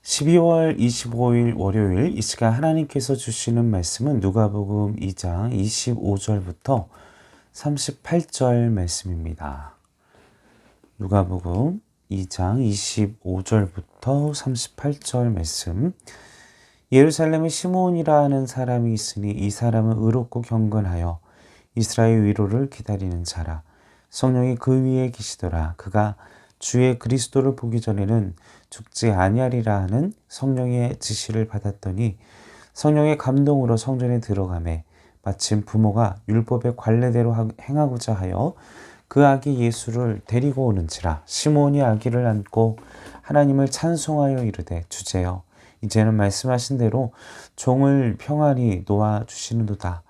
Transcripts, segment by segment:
12월 25일 월요일 이 시간 하나님께서 주시는 말씀은 누가복음 2장 25절부터 38절 말씀입니다. 누가복음 2장 25절부터 38절 말씀. 예루살렘에 시므온이라 하는 사람이 있으니 이 사람은 의롭고 경건하여 이스라엘 위로를 기다리는 자라. 성령이 그 위에 계시더라. 그가 주의 그리스도를 보기 전에는 죽지 아니하리라 하는 성령의 지시를 받았더니 성령의 감동으로 성전에 들어가매 마침 부모가 율법의 관례대로 행하고자 하여 그 아기 예수를 데리고 오는지라. 시므온이 아기를 안고 하나님을 찬송하여 이르되 주제여 이제는 말씀하신 대로 종을 평안히 놓아주시는도다.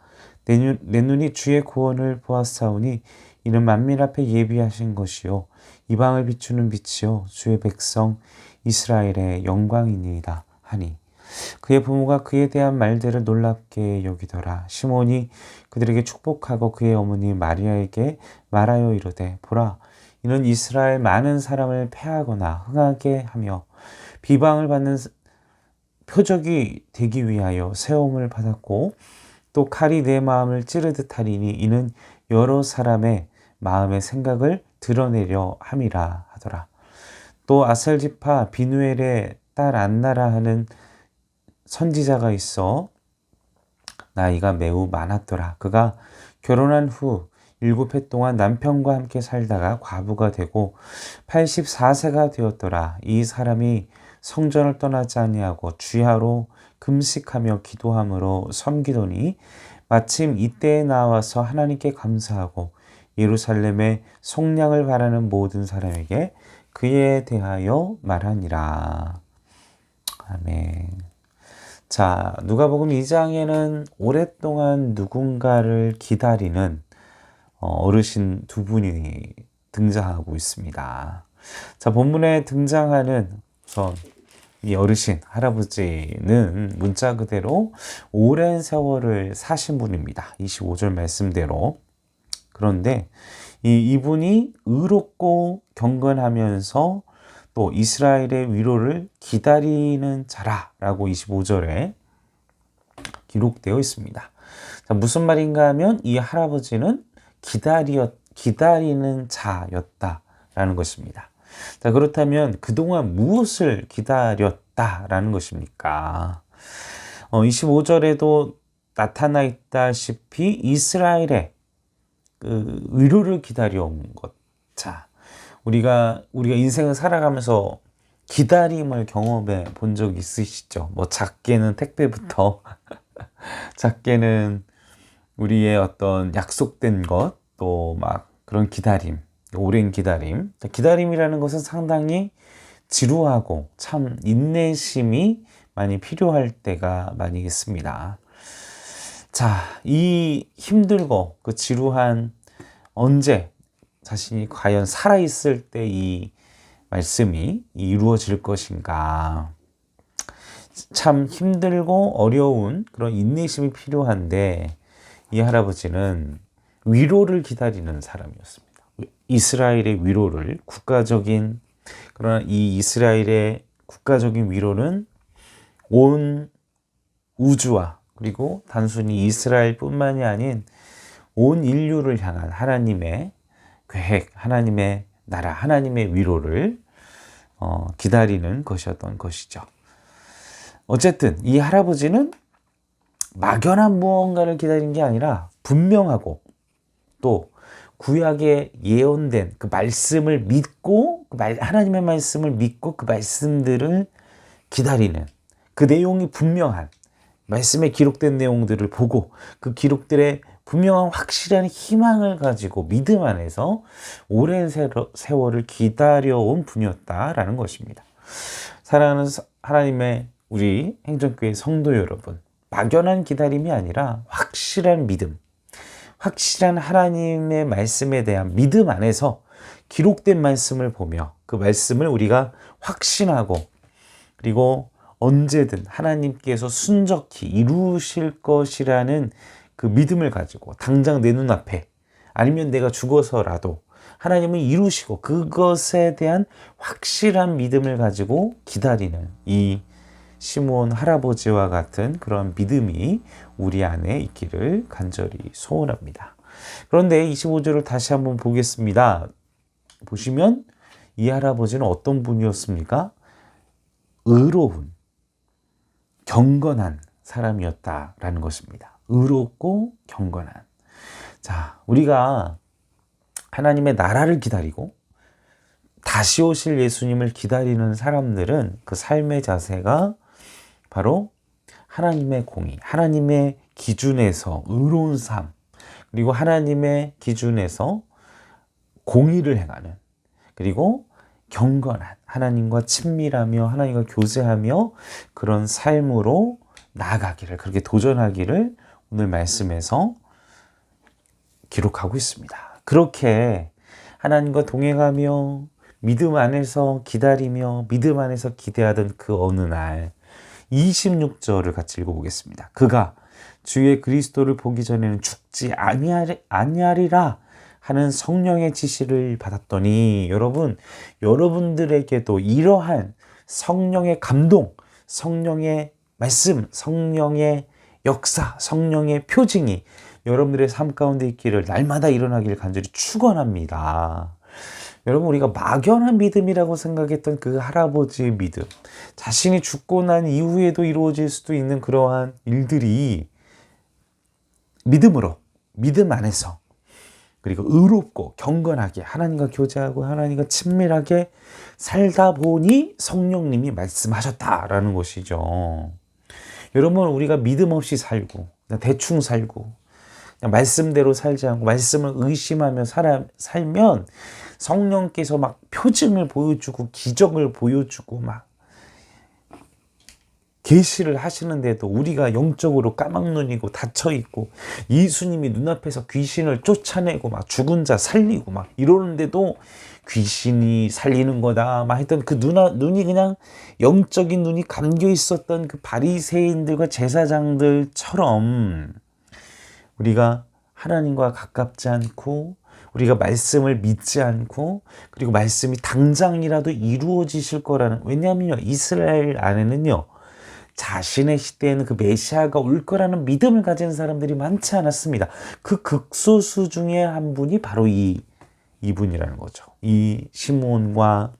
내 눈이 주의 구원을 보았사오니 이는 만민 앞에 예비하신 것이요 이방을 비추는 빛이요 주의 백성 이스라엘의 영광이니이다 하니 그의 부모가 그에 대한 말들을 놀랍게 여기더라. 시몬이 그들에게 축복하고 그의 어머니 마리아에게 말하여 이르되 보라 이는 이스라엘 많은 사람을 패하거나 흥하게 하며 비방을 받는 표적이 되기 위하여 세움을 받았고 또 칼이 내 마음을 찌르듯 하리니 이는 여러 사람의 마음의 생각을 드러내려 함이라 하더라. 또 아셀지파 비누엘의 딸 안나라 하는 선지자가 있어 나이가 매우 많았더라. 그가 결혼한 후 7해 동안 남편과 함께 살다가 과부가 되고 84세가 되었더라. 이 사람이 성전을 떠나지 아니하고 주야로 금식하며 기도함으로 섬기더니 마침 이때에 나와서 하나님께 감사하고 예루살렘의 속량을 바라는 모든 사람에게 그에 대하여 말하니라. 아멘. 자, 누가복음 2장에는 오랫동안 누군가를 기다리는 어르신 두 분이 등장하고 있습니다. 자, 본문에 등장하는 우선 이 어르신, 할아버지는 문자 그대로 오랜 세월을 사신 분입니다. 25절 말씀대로. 그런데 이분이 의롭고 경건하면서 또 이스라엘의 위로를 기다리는 자라라고 25절에 기록되어 있습니다. 자, 무슨 말인가 하면 이 할아버지는 기다리는 자였다라는 것입니다. 자, 그렇다면 그동안 무엇을 기다렸다라는 것입니까? 25절에도 나타나 있다시피 이스라엘의 그 위로를 기다려온 것. 자, 우리가 인생을 살아가면서 기다림을 경험해 본 적 있으시죠? 뭐 작게는 택배부터 작게는 우리의 어떤 약속된 것, 또 막 그런 기다림, 오랜 기다림. 기다림이라는 것은 상당히 지루하고 참 인내심이 많이 필요할 때가 많이 있습니다. 자, 이 힘들고 그 지루한 언제 자신이 과연 살아있을 때 이 말씀이 이루어질 것인가. 참 힘들고 어려운 그런 인내심이 필요한데 이 할아버지는 위로를 기다리는 사람이었습니다. 이스라엘의 위로를, 국가적인, 그러나 이 이스라엘의 국가적인 위로는 온 우주와 그리고 단순히 이스라엘뿐만이 아닌 온 인류를 향한 하나님의 계획, 하나님의 나라, 하나님의 위로를 기다리는 것이었던 것이죠. 어쨌든 이 할아버지는 막연한 무언가를 기다린 게 아니라 분명하고 또 구약에 예언된 그 말씀을 믿고 하나님의 말씀을 믿고 그 말씀들을 기다리는 그 내용이 분명한 말씀에 기록된 내용들을 보고 그 기록들의 분명한 확실한 희망을 가지고 믿음 안에서 오랜 세월을 기다려온 분이었다라는 것입니다. 사랑하는 하나님의 우리 행정교회 성도 여러분, 막연한 기다림이 아니라 확실한 믿음, 확실한 하나님의 말씀에 대한 믿음 안에서 기록된 말씀을 보며 그 말씀을 우리가 확신하고 그리고 언제든 하나님께서 순적히 이루실 것이라는 그 믿음을 가지고 당장 내 눈앞에 아니면 내가 죽어서라도 하나님은 이루시고 그것에 대한 확실한 믿음을 가지고 기다리는 이 시므온 할아버지와 같은 그런 믿음이 우리 안에 있기를 간절히 소원합니다. 그런데 25절을 다시 한번 보겠습니다. 보시면 이 할아버지는 어떤 분이었습니까? 의로운, 경건한 사람이었다라는 것입니다. 의롭고 경건한. 자, 우리가 하나님의 나라를 기다리고 다시 오실 예수님을 기다리는 사람들은 그 삶의 자세가 바로 하나님의 공의, 하나님의 기준에서 의로운 삶, 그리고 하나님의 기준에서 공의를 행하는, 그리고 경건한, 하나님과 친밀하며 하나님과 교제하며 그런 삶으로 나아가기를, 그렇게 도전하기를 오늘 말씀에서 기록하고 있습니다. 그렇게 하나님과 동행하며 믿음 안에서 기다리며 믿음 안에서 기대하던 그 어느 날 26절을 같이 읽어보겠습니다. 그가 주의 그리스도를 보기 전에는 죽지 아니하리라 하는 성령의 지시를 받았더니, 여러분들에게도 이러한 성령의 감동, 성령의 말씀, 성령의 역사, 성령의 표징이 여러분들의 삶 가운데 있기를 날마다 일어나기를 간절히 축원합니다. 여러분, 우리가 막연한 믿음이라고 생각했던 그 할아버지의 믿음, 자신이 죽고 난 이후에도 이루어질 수도 있는 그러한 일들이 믿음으로, 믿음 안에서, 그리고 의롭고 경건하게 하나님과 교제하고 하나님과 친밀하게 살다 보니 성령님이 말씀하셨다라는 것이죠. 여러분, 우리가 믿음 없이 살고 그냥 대충 살고 그냥 말씀대로 살지 않고 말씀을 의심하며 살면 성령께서 막 표징을 보여주고 기적을 보여주고 막 계시를 하시는데도 우리가 영적으로 까막눈이고 닫혀있고 예수님이 눈앞에서 귀신을 쫓아내고 막 죽은 자 살리고 막 이러는데도 귀신이 살리는 거다 막 했던 그 눈이 그냥 영적인 눈이 감겨 있었던 그 바리새인들과 제사장들처럼 우리가 하나님과 가깝지 않고 우리가 말씀을 믿지 않고 그리고 말씀이 당장이라도 이루어지실 거라는, 왜냐하면요, 이스라엘 안에는요, 자신의 시대에는 그 메시아가 올 거라는 믿음을 가진 사람들이 많지 않았습니다. 그 극소수 중에 한 분이 바로 이분이라는 거죠. 이 시므온과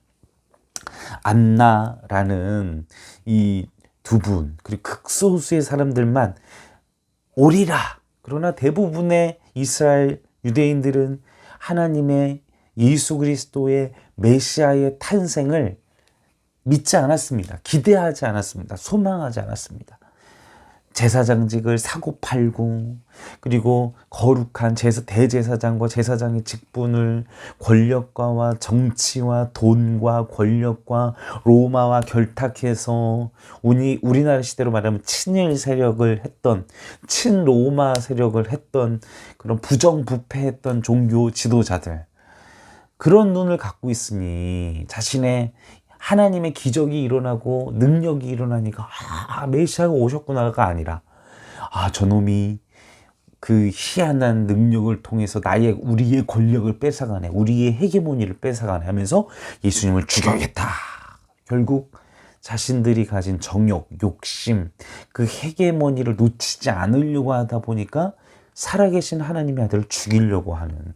안나라는 이 두 분, 그리고 극소수의 사람들만 오리라. 그러나 대부분의 이스라엘 유대인들은 하나님의 예수 그리스도의 메시아의 탄생을 믿지 않았습니다. 기대하지 않았습니다. 소망하지 않았습니다. 제사장직을 사고 팔고 그리고 거룩한 대제사장과 제사장의 직분을 권력과와 정치와 돈과 권력과 로마와 결탁해서 우리나라 시대로 말하면 친일 세력을 했던, 친로마 세력을 했던 그런 부정부패했던 종교 지도자들, 그런 눈을 갖고 있으니 자신의 하나님의 기적이 일어나고 능력이 일어나니까 메시아가 오셨구나가 아니라 저놈이 그 희한한 능력을 통해서 우리의 권력을 뺏어가네, 우리의 헤게모니를 뺏어가네 하면서 예수님을 죽여야겠다. 결국 자신들이 가진 정욕, 욕심, 그 헤게모니를 놓치지 않으려고 하다 보니까 살아계신 하나님의 아들을 죽이려고 하는,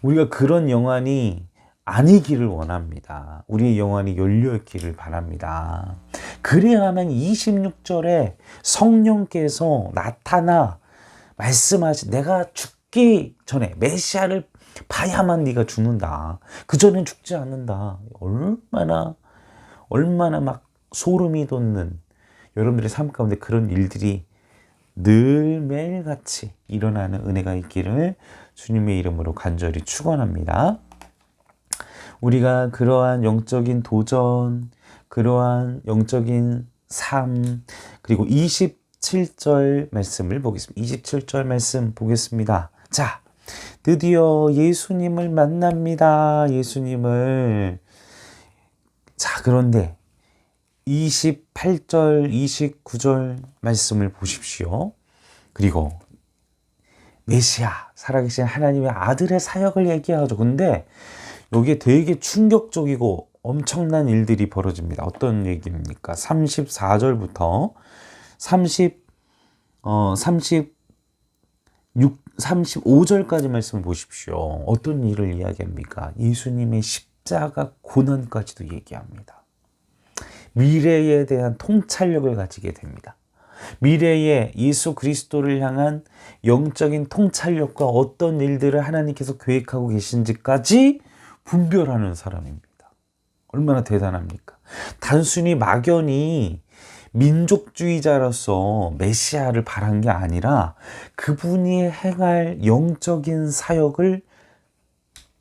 우리가 그런 영안이 아니기를 원합니다. 우리의 영안이 열려있기를 바랍니다. 그래야만 26절에 성령께서 나타나 말씀하신, 내가 죽기 전에 메시아를 봐야만 네가 죽는다, 그 전엔 죽지 않는다. 얼마나 막 소름이 돋는 여러분들의 삶 가운데 그런 일들이 늘 매일같이 일어나는 은혜가 있기를 주님의 이름으로 간절히 축원합니다. 우리가 그러한 영적인 도전, 그러한 영적인 삶, 그리고 27절 말씀을 보겠습니다. 27절 말씀 보겠습니다. 자, 드디어 예수님을 만납니다. 예수님을. 자, 그런데 28절, 29절 말씀을 보십시오. 그리고 메시아, 살아계신 하나님의 아들의 사역을 얘기하죠. 근데 여기에 되게 충격적이고 엄청난 일들이 벌어집니다. 어떤 얘기입니까? 34절부터 35절까지 말씀을 보십시오. 어떤 일을 이야기합니까? 예수님의 십자가 고난까지도 얘기합니다. 미래에 대한 통찰력을 가지게 됩니다. 미래에 예수 그리스도를 향한 영적인 통찰력과 어떤 일들을 하나님께서 계획하고 계신지까지 분별하는 사람입니다. 얼마나 대단합니까? 단순히 막연히 민족주의자로서 메시아를 바란 게 아니라 그분이 행할 영적인 사역을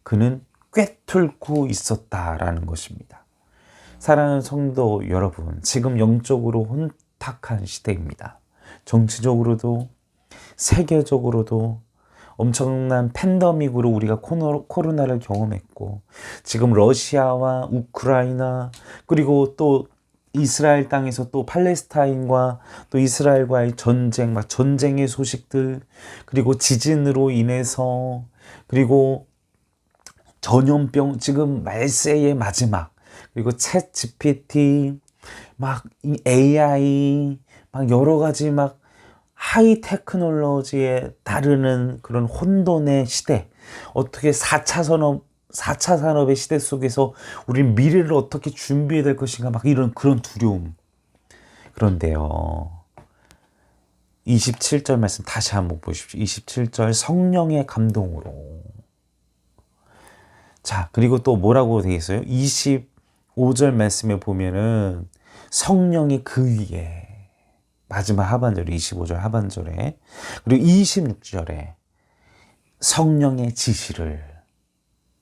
그는 꿰뚫고 있었다라는 것입니다. 사랑하는 성도 여러분, 지금 영적으로 혼탁한 시대입니다. 정치적으로도 세계적으로도 엄청난 팬데믹으로 우리가 코로나를 경험했고, 지금 러시아와 우크라이나, 그리고 또 이스라엘 땅에서 또 팔레스타인과 또 이스라엘과의 전쟁, 전쟁의 소식들, 그리고 지진으로 인해서, 그리고 전염병, 지금 말세의 마지막, 그리고 챗 GPT, 이 AI, 여러 가지 하이 테크놀로지에 따르는 그런 혼돈의 시대, 어떻게 4차 산업의 시대 속에서 우리는 미래를 어떻게 준비해야 될 것인가, 이런 그런 두려움. 그런데요, 27절 말씀 다시 한번 보십시오. 27절 성령의 감동으로. 자, 그리고 또 뭐라고 되어 있어요? 25절 말씀에 보면은 성령이 그 위에, 마지막 하반절에, 25절 하반절에, 그리고 26절에 성령의 지시를.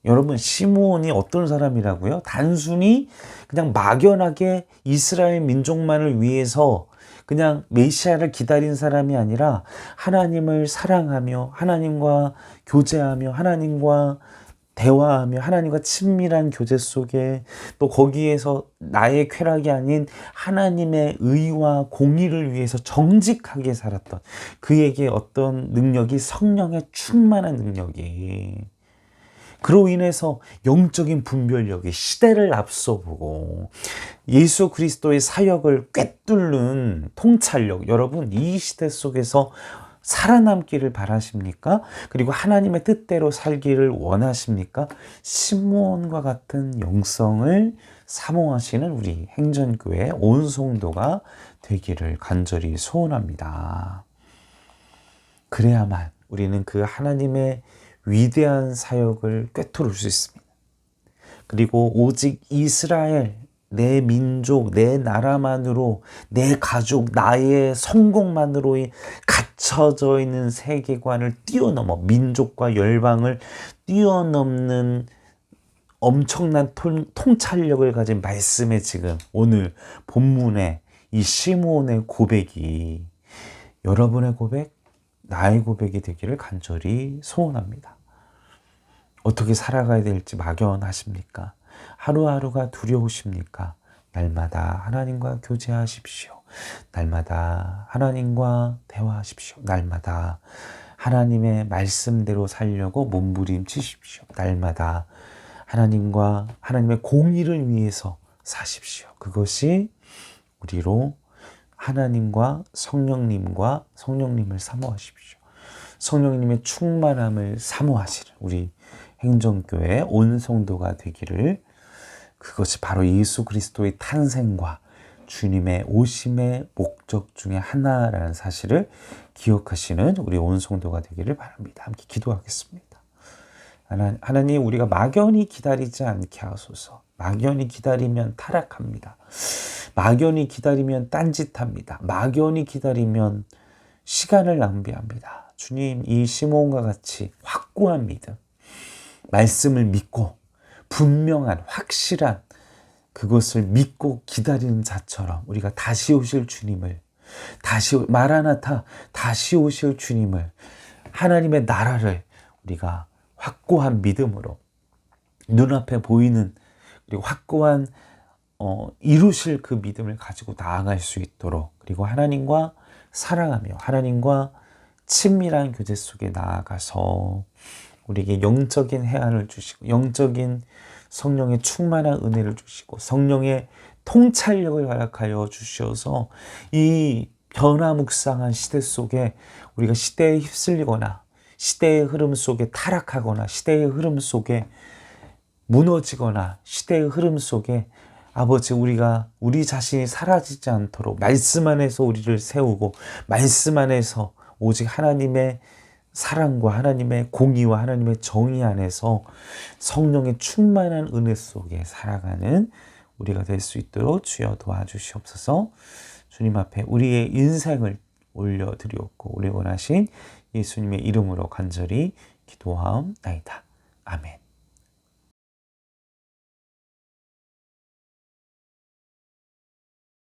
여러분, 시므온이 어떤 사람이라고요? 단순히 그냥 막연하게 이스라엘 민족만을 위해서 그냥 메시아를 기다린 사람이 아니라 하나님을 사랑하며 하나님과 교제하며 하나님과 대화하며 하나님과 친밀한 교제 속에, 또 거기에서 나의 쾌락이 아닌 하나님의 의와 공의를 위해서 정직하게 살았던 그에게 어떤 능력이, 성령의 충만한 능력이, 그로 인해서 영적인 분별력이 시대를 앞서보고 예수 그리스도의 사역을 꿰뚫는 통찰력. 여러분, 이 시대 속에서 살아남기를 바라십니까? 그리고 하나님의 뜻대로 살기를 원하십니까? 시므온과 같은 영성을 사모하시는 우리 행전교회 온 성도가 되기를 간절히 소원합니다. 그래야만 우리는 그 하나님의 위대한 사역을 꿰뚫을 수 있습니다. 그리고 오직 이스라엘, 내 민족, 내 나라만으로, 내 가족, 나의 성공만으로 갇혀져 있는 세계관을 뛰어넘어, 민족과 열방을 뛰어넘는 엄청난 통찰력을 가진 말씀에, 지금 오늘 본문의 이 시므온의 고백이 여러분의 고백, 나의 고백이 되기를 간절히 소원합니다. 어떻게 살아가야 될지 막연하십니까? 하루하루가 두려우십니까? 날마다 하나님과 교제하십시오. 날마다 하나님과 대화하십시오. 날마다 하나님의 말씀대로 살려고 몸부림치십시오. 날마다 하나님과 하나님의 공의를 위해서 사십시오. 그것이 우리로 하나님과 성령님을 사모하십시오. 성령님의 충만함을 사모하시는 우리 행정교회 온 성도가 되기를, 그것이 바로 예수 그리스도의 탄생과 주님의 오심의 목적 중에 하나라는 사실을 기억하시는 우리 온 성도가 되기를 바랍니다. 함께 기도하겠습니다. 하나님, 우리가 막연히 기다리지 않게 하소서. 막연히 기다리면 타락합니다. 막연히 기다리면 딴짓합니다. 막연히 기다리면 시간을 낭비합니다. 주님, 이 시므온과 같이 확고한 믿음, 말씀을 믿고 분명한 확실한 그것을 믿고 기다리는 자처럼 우리가 다시 오실 주님을, 마라나타, 다시 오실 주님을, 하나님의 나라를 우리가 확고한 믿음으로, 눈앞에 보이는 그리고 확고한 이루실 그 믿음을 가지고 나아갈 수 있도록, 그리고 하나님과 사랑하며 하나님과 친밀한 교제 속에 나아가서 우리에게 영적인 해안을 주시고 영적인 성령의 충만한 은혜를 주시고 성령의 통찰력을 허락하여 주셔서 이 변화묵상한 시대 속에 우리가 시대에 휩쓸리거나 시대의 흐름 속에 타락하거나 시대의 흐름 속에 무너지거나 시대의 흐름 속에 아버지 우리가 우리 자신이 사라지지 않도록 말씀 안에서 우리를 세우고 말씀 안에서 오직 하나님의 사랑과 하나님의 공의와 하나님의 정의 안에서 성령의 충만한 은혜 속에 살아가는 우리가 될 수 있도록 주여 도와주시옵소서. 주님 앞에 우리의 인생을 올려드리옵고 우리 원하신 예수님의 이름으로 간절히 기도하옵나이다. 아멘.